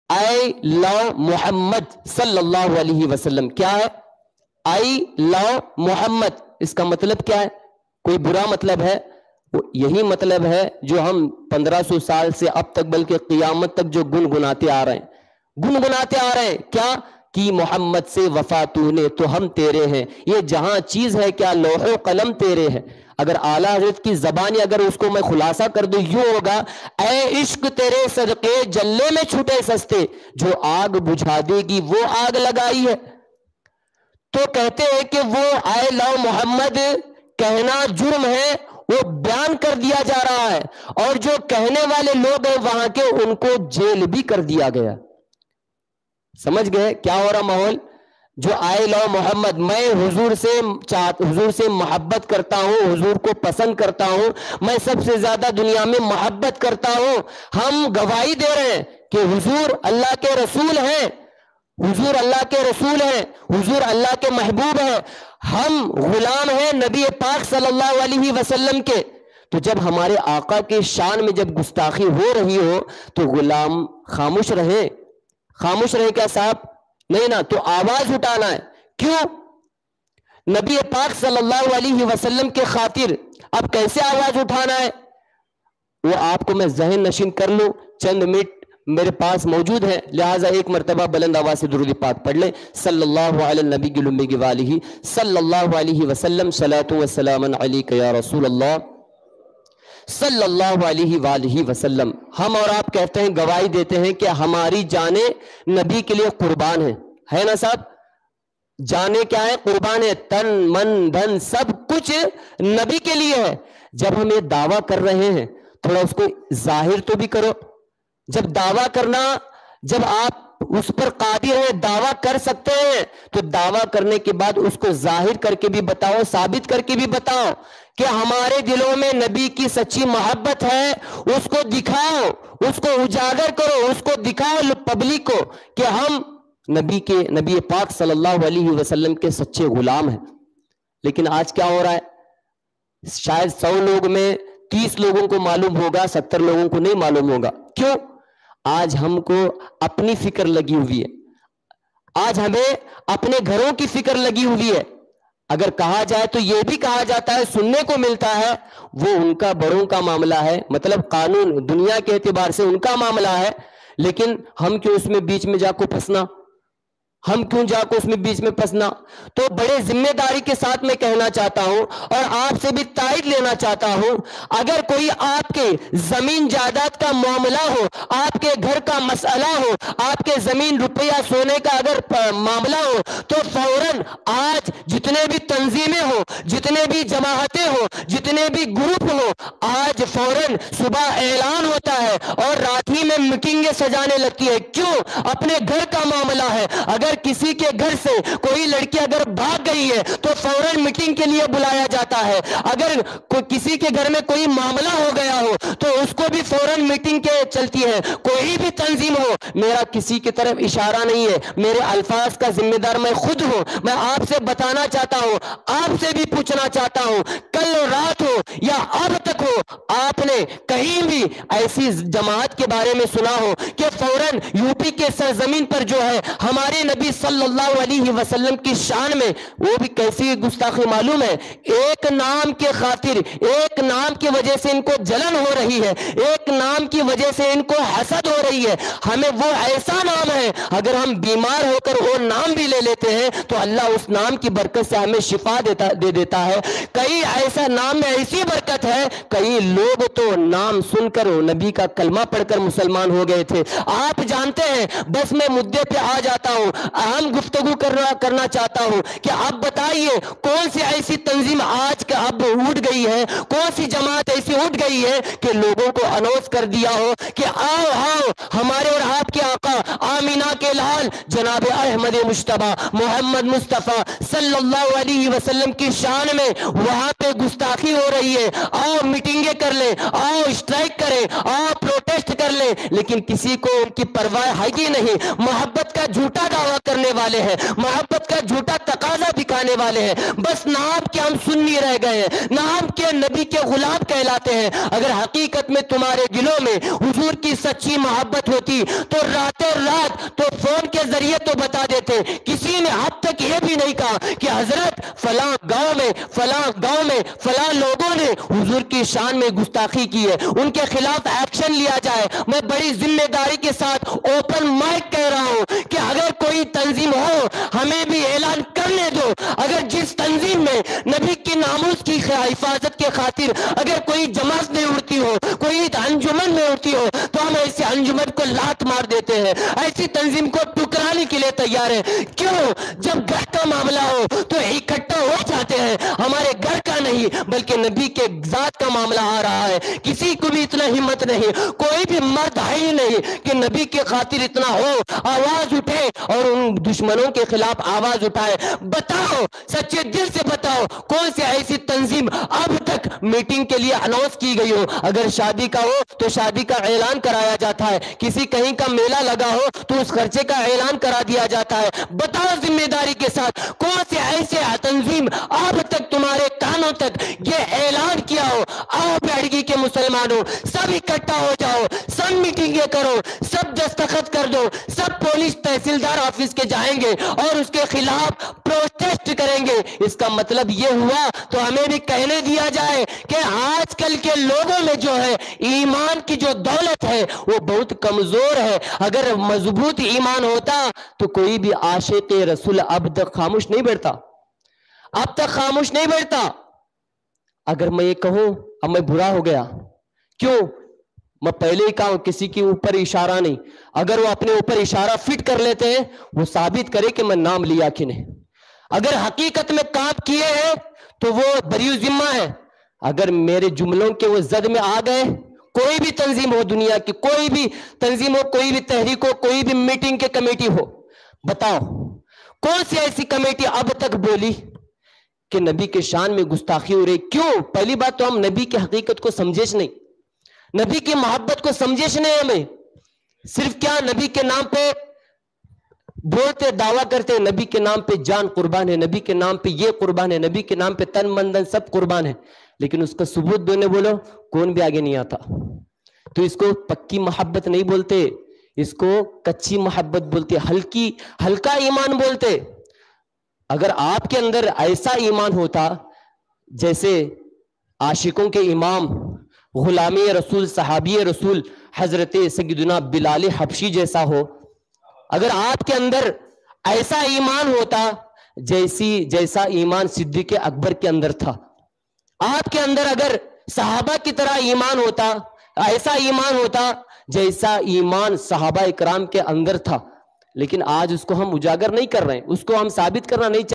I love محمد صلی اللہ علیہ وسلم. کیا ہے I love محمد؟ اس کا مطلب کیا ہے؟ کوئی برا مطلب ہے؟ یہی مطلب ہے جو ہم 1500 سال سے اب تک بلکہ قیامت تک جو گنگناتے آ رہے ہیں. کیا کہ محمد سے وفا تو نے تو ہم تیرے ہیں. یہ جہاں چیز ہے کیا لوح و قلم تیرے ہیں. اگر اعلیٰ حضرت کی زبانی اگر اس کو میں خلاصہ کر دوں یوں ہوگا، اے عشق تیرے صدقے جلے میں چھوٹے سستے، جو آگ بجھا دے گی وہ آگ لگائی ہے. تو کہتے ہیں کہ وہ آئی لو محمد کہنا جرم ہے، وہ بیان کر دیا جا رہا ہے، اور جو کہنے والے لوگ ہیں وہاں کے ان کو جیل بھی کر دیا گیا. سمجھ گئے کیا ہو رہا ماحول؟ جو آئی لو محمد، میں حضور سے محبت کرتا ہوں، حضور کو پسند کرتا ہوں، میں سب سے زیادہ دنیا میں محبت کرتا ہوں. ہم گواہی دے رہے ہیں کہ حضور اللہ کے رسول ہیں، حضور اللہ کے رسول ہیں، حضور اللہ کے محبوب ہیں، ہم غلام ہیں نبی پاک صلی اللہ علیہ وسلم کے. تو جب ہمارے آقا کے شان میں جب گستاخی ہو رہی ہو تو غلام خاموش رہے کیا صاحب؟ نہیں نا، تو آواز اٹھانا ہے. کیوں؟ نبی پاک صلی اللہ علیہ وسلم کے خاطر. اب کیسے آواز اٹھانا ہے وہ آپ کو میں ذہن نشین کر لوں، چند منٹ میرے پاس موجود ہے، لہٰذا ایک مرتبہ بلند آواز سے درود پاک پڑھ لیں. صلی اللہ علی النبی المی والہ صلی اللہ علیہ وسلم، صلاۃ و سلام علیک یا رسول اللہ صلی اللہ علیہ وآلہ وسلم. ہم اور آپ کہتے ہیں، گواہی دیتے ہیں کہ ہماری جانیں نبی کے لیے قربان ہیں، ہے نا صاحب؟ جانیں کیا ہے؟ قربان ہے، تن من دھن سب کچھ نبی کے لیے ہے. جب ہم یہ دعویٰ کر رہے ہیں تھوڑا اس کو ظاہر تو بھی کرو. جب دعویٰ کرنا، جب آپ اس پر قادر ہیں، دعویٰ کر سکتے ہیں، تو دعویٰ کرنے کے بعد اس کو ظاہر کر کے بھی بتاؤ، ثابت کر کے بھی بتاؤ کہ ہمارے دلوں میں نبی کی سچی محبت ہے. اس کو دکھاؤ، اس کو اجاگر کرو، اس کو دکھاؤ پبلک کو کہ ہم نبی پاک صلی اللہ علیہ وسلم کے سچے غلام ہیں. لیکن آج کیا ہو رہا ہے؟ شاید 100 لوگ میں 30 لوگوں کو معلوم ہوگا، 70 لوگوں کو نہیں معلوم ہوگا. کیوں؟ آج ہم کو اپنی فکر لگی ہوئی ہے، آج ہمیں اپنے گھروں کی فکر لگی ہوئی ہے. اگر کہا جائے تو یہ بھی کہا جاتا ہے، سننے کو ملتا ہے، وہ ان کا بڑوں کا معاملہ ہے، مطلب قانون دنیا کے اعتبار سے ان کا معاملہ ہے، لیکن ہم کیوں اس میں بیچ میں جا کو پھنسنا؟ تو بڑے ذمہ داری کے ساتھ میں کہنا چاہتا ہوں اور آپ سے بھی تائید لینا چاہتا ہوں، اگر کوئی آپ کے زمین جائیداد کا معاملہ ہو، آپ کے گھر کا مسئلہ ہو، آپ کے زمین روپیہ سونے کا اگر معاملہ ہو، تو فوراً آج جتنے بھی تنظیمیں ہو، جتنے بھی جماعتیں ہو، جتنے بھی گروپ ہو، آج فوراً صبح اعلان ہوتا ہے اور رات ہی میں میٹنگیں سجانے لگتی ہے. کیوں؟ اپنے گھر کا معاملہ ہے. اگر کسی کے گھر سے کوئی لڑکی اگر بھاگ گئی ہے تو فوراً میٹنگ کے لیے بلایا جاتا ہے. اگر کسی کے گھر میں کوئی معاملہ ہو گیا ہو تو اس کو بھی فوراً میٹنگ کے چلتی ہے. کوئی بھی تنظیم ہو، میرا کسی کی طرف اشارہ نہیں ہے، میرے الفاظ کا ذمہ دار میں خود ہوں. میں آپ سے بتانا چاہتا ہوں، آپ سے بھی پوچھنا چاہتا ہوں، کل رات ہو یا اب تک ہو، آپ نے کہیں بھی ایسی جماعت کے بارے میں سنا ہو کہ فوراً یو پی کے سرزمین پر جو ہے ہمارے نبی صلی اللہ علیہ وسلم کی شان میں، وہ بھی کیسی گستاخی معلوم ہے؟ ایک نام کے خاطر، ایک نام کی وجہ سے ان کو جلن ہو رہی ہے، ایک نام کی وجہ سے ان کو حسد ہو رہی ہے. ہمیں وہ ایسا نام ہے، اگر ہم بیمار ہو کر وہ نام بھی لے لیتے ہیں تو اللہ اس نام کی برکت سے ہمیں شفا دے دیتا ہے. کئی ایسا نام میں ایسی برکت ہے، کئی لوگ تو نام سن کر نبی کا کلمہ پڑھ کر مسلمان ہو گئے تھے. آپ جانتے ہیں، بس میں مدعے پہ آ جاتا ہوں، اہم گفتگو کرنا چاہتا ہوں کہ آپ بتائیے کون سی ایسی تنظیم آج کا اب اٹھ گئی ہے، کون سی جماعت ایسی اٹھ گئی ہے کہ لوگوں کو اناؤنس کر دیا ہو کہ آؤ آؤ ہمارے اور آپ کے آقا آمینہ کے لال جناب احمد مجتبیٰ محمد مصطفیٰ صلی اللہ علیہ وسلم کی شان میں وہاں پہ گستاخی ہو رہی ہے، آؤ میٹنگیں کر لیں، آؤ اسٹرائک کریں، آؤ پروٹیسٹ کر لیں. لیکن کسی کو ان کی پرواہ ہے ہی نہیں. محبت کا جھوٹا دعویٰ کرنے والے ہیں, محبت کا جھوٹا تقاضا دکھانے والے ہیں. بس نام کے ہم سنی رہ گئے ہیں, نام کے نبی کے غلام کہلاتے ہیں. اگر حقیقت میں تمہارے دلوں میں حضور کی سچی محبت ہوتی تو راتوں رات تو فون کے ذریعے تو بتا دیتے. کسی نے اب تک یہ بھی نہیں کہا کہ حضرت فلاں گاؤں میں فلاں لوگوں نے حضور کی شان میں گستاخی کی ہے, ان کے خلاف ایکشن لیا جائے. میں بڑی ذمہ داری کے ساتھ اوپن مائک کہہ رہا ہوں کہ اگر کوئی تنظیم ہو ہمیں بھی اعلان کرنے دو. اگر جس تنظیم میں نبی کی ناموس کی حفاظت کے خاطر اگر کوئی جماعت میں اڑتی ہو, کوئی انجمن میں اڑتی ہو, تو ہم ایسے انجمن کو لات مار دیتے ہیں, ایسی تنظیم کو ٹکرانے کے لیے تیار ہیں. کیوں؟ جب گھر کا معاملہ ہو تو اکٹھا ہو جاتے ہیں. ہمارے گھر کا نہیں بلکہ نبی کے ذات کا معاملہ آ رہا ہے. کسی کو بھی اتنا ہمت نہیں, کوئی بھی مرد ہے ہی نہیں کہ نبی کے خاطر اتنا ہو, آواز اٹھے اور ان دشمنوں کے خلاف آواز اٹھائے. بتاؤ, سچے دل سے بتاؤ, کون سی ایسی تنظیم اب تک میٹنگ کے لیے اناؤنس کی گئی ہو؟ اگر شادی کا ہو تو شادی کا اعلان کرایا جاتا ہے, کسی کہیں کا میلہ لگا ہو تو اس خرچے کا اعلان کرا دیا جاتا ہے. بتاؤ ذمہ داری کے ساتھ, کون سے ایسے تنظیم اب تک تمہارے کانوں تک یہ اعلان کیا ہو آؤ بیڑگی کے مسلمانوں سب اکٹھا ہو جاؤ, سب میٹنگیں کرو, سب دستخط کر دو, سب پولیس تحصیلدار آفس کے جائیں گے اور اس کے خلاف پروٹیسٹ کریں گے. اس کا مطلب یہ ہوا تو ہمیں بھی کہنے دیا جائے کہ آج کل کے لوگوں میں جو ہے ایمان کی جو دولت ہے وہ بہت کمزور ہے. اگر مضبوط ایمان ہوتا تو کوئی بھی عاشق رسول اب تک خاموش نہیں بیٹھتا, اب تک خاموش نہیں بیٹھتا. اگر میں یہ کہوں اب میں برا ہو گیا, کیوں؟ میں پہلے ہی کہا کسی کے اوپر اشارہ نہیں. اگر وہ اپنے اوپر اشارہ فٹ کر لیتے ہیں وہ ثابت کرے کہ میں نام لیا کہ نہیں. اگر حقیقت میں کام کیے ہیں تو وہ بری ذمہ ہے. اگر میرے جملوں کے وہ زد میں آ گئے, کوئی بھی تنظیم ہو, دنیا کی کوئی بھی تنظیم ہو, کوئی بھی تحریک ہو, کوئی بھی میٹنگ کے کمیٹی ہو, بتاؤ کون سی ایسی کمیٹی اب تک بولی کہ نبی کے شان میں گستاخی ہو رہی؟ کیوں؟ پہلی بات تو ہم نبی کی حقیقت کو سمجھے نہیں, نبی کی محبت کو سمجھے نہیں. ہمیں صرف کیا نبی کے نام پہ بولتے دعویٰ کرتے نبی کے نام پہ جان قربان ہے, نبی کے نام پہ یہ قربان ہے, نبی کے نام پہ تن مندن سب قربان ہے, لیکن اس کا ثبوت دینے بولو کون بھی آگے نہیں آتا. تو اس کو پکی محبت نہیں بولتے, اس کو کچی محبت بولتے, ہلکا ایمان بولتے. اگر آپ کے اندر ایسا ایمان ہوتا جیسے عاشقوں کے امام غلامی رسول صحابی رسول حضرت سیدنا بلال حبشی جیسا ہو, اگر آپ کے اندر ایسا ایمان ہوتا جیسا ایمان صدیق اکبر کے اندر تھا, آپ کے اندر اگر صحابہ کی طرح ایمان ہوتا, ایسا ایمان ہوتا جیسا ایمان صحابہ اکرام کے اندر تھا, لیکن آج اس کو ہم اجاگر نہیں کر رہے ہیں, اس کو ہم ثابت کرنا نہیں چاہتے.